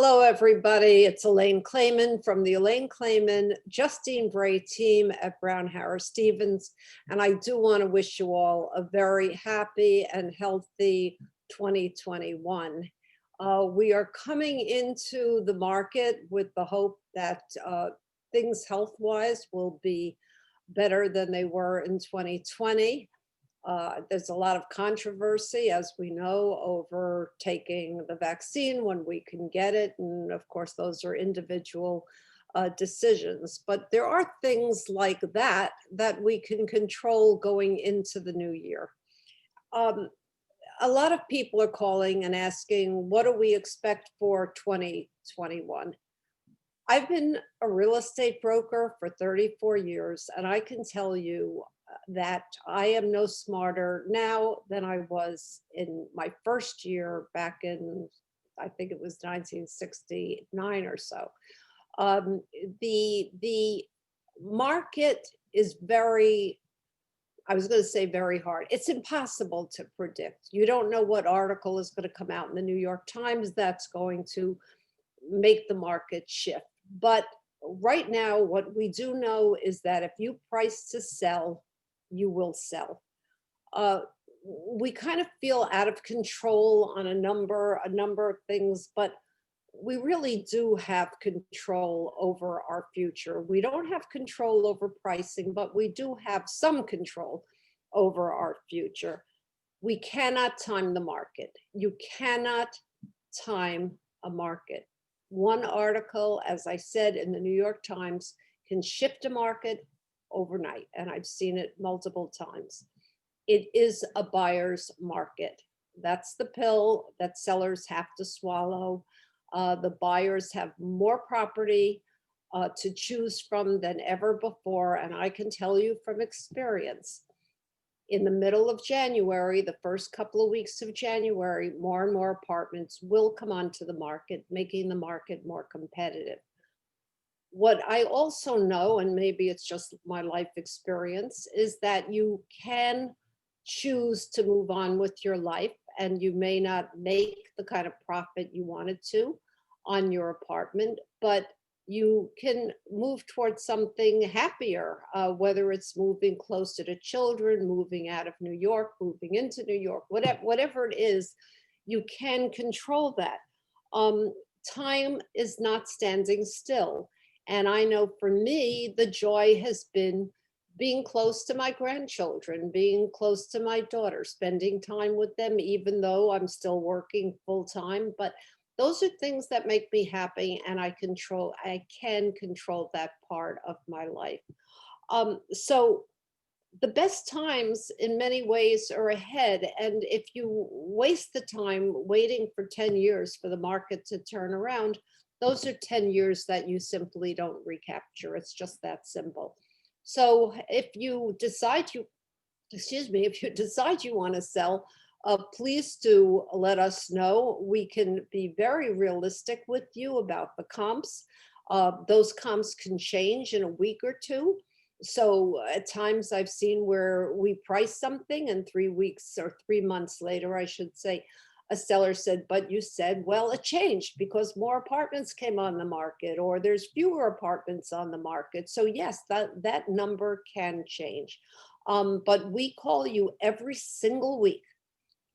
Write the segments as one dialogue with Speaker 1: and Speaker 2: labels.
Speaker 1: Hello, everybody. It's Elaine Clayman from the Elaine Clayman, Justine Bray team at Brown Harris Stevens. And I do want to wish you all a very happy and healthy 2021. We are coming into the market with the hope that things health-wise will be better than they were in 2020. There's a lot of controversy, as we know, over taking the vaccine when we can get it. And of course, those are individual decisions. But there are things like that that we can control going into the new year. A lot of people are calling and asking, what do we expect for 2021? I've been a real estate broker for 34 years, and I can tell you that I am no smarter now than I was in my first year back in, I think it was 1969 or so. The market is very, I was going to say very hard. It's impossible to predict. You don't know what article is going to come out in the New York Times that's going to make the market shift. But right now, what we do know is that if you price to sell, you will sell. We kind of feel out of control on a number of things, but we really do have control over our future. We don't have control over pricing, but we do have some control over our future. We cannot time the market. You cannot time a market. One article, as I said, in the New York Times can shift a market overnight, and I've seen it multiple times. It is a buyer's market. That's the pill that sellers have to swallow. The buyers have more property to choose from than ever before, and I can tell you from experience, in the middle of January, the first couple of weeks of January, more and more apartments will come onto the market, making the market more competitive. What I also know, and maybe it's just my life experience, is that you can choose to move on with your life, and you may not make the kind of profit you wanted to on your apartment, but you can move towards something happier, whether it's moving closer to children, moving out of New York, moving into New York, whatever it is, you can control that. Time is not standing still. And I know for me, the joy has been being close to my grandchildren, being close to my daughter, spending time with them, even though I'm still working full time. But those are things that make me happy, and I can control that part of my life. So the best times in many ways are ahead. And if you waste the time waiting for 10 years for the market to turn around, those are 10 years that you simply don't recapture. It's just that simple. So if you decide you want to sell, please do let us know. We can be very realistic with you about the comps. Those comps can change in a week or two. So at times I've seen where we price something and 3 weeks or 3 months later, I should say, a seller said, but you said, well, it changed because more apartments came on the market, or there's fewer apartments on the market. So yes, that number can change. But we call you every single week,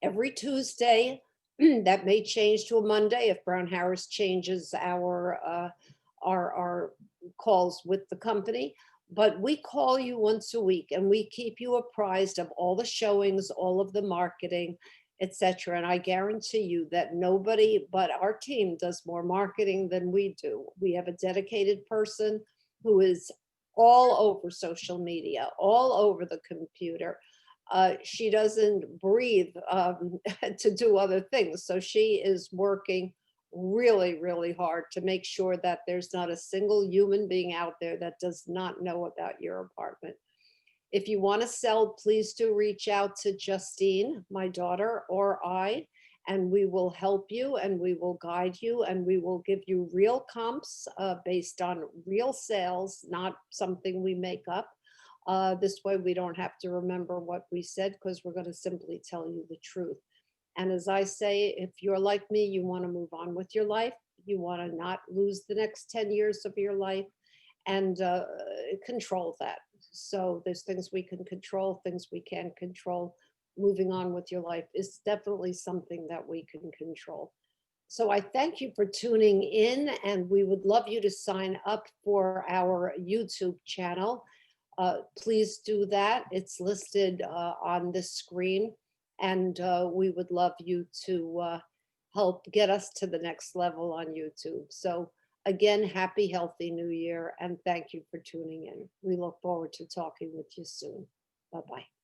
Speaker 1: every Tuesday. That may change to a Monday if Brown Harris changes our calls with the company. But we call you once a week, and we keep you apprised of all the showings, all of the marketing, etc. And I guarantee you that nobody but our team does more marketing than we do. We have a dedicated person who is all over social media, all over the computer. She doesn't breathe to do other things. So she is working really, really hard to make sure that there's not a single human being out there that does not know about your apartment. If you want to sell, please do reach out to Justine, my daughter, or I, and we will help you, and we will guide you, and we will give you real comps based on real sales, not something we make up. This way we don't have to remember what we said, because we're going to simply tell you the truth. And as I say, if you're like me, you want to move on with your life, You want to not lose the next 10 years of your life and control that. So there's things we can control, things we can't control. Moving on with your life is definitely something that we can control. So I thank you for tuning in, and we would love you to sign up for our YouTube channel. Please do that. It's listed on this screen, and we would love you to help get us to the next level on YouTube. So again, happy, healthy new year, and thank you for tuning in. We look forward to talking with you soon. Bye-bye.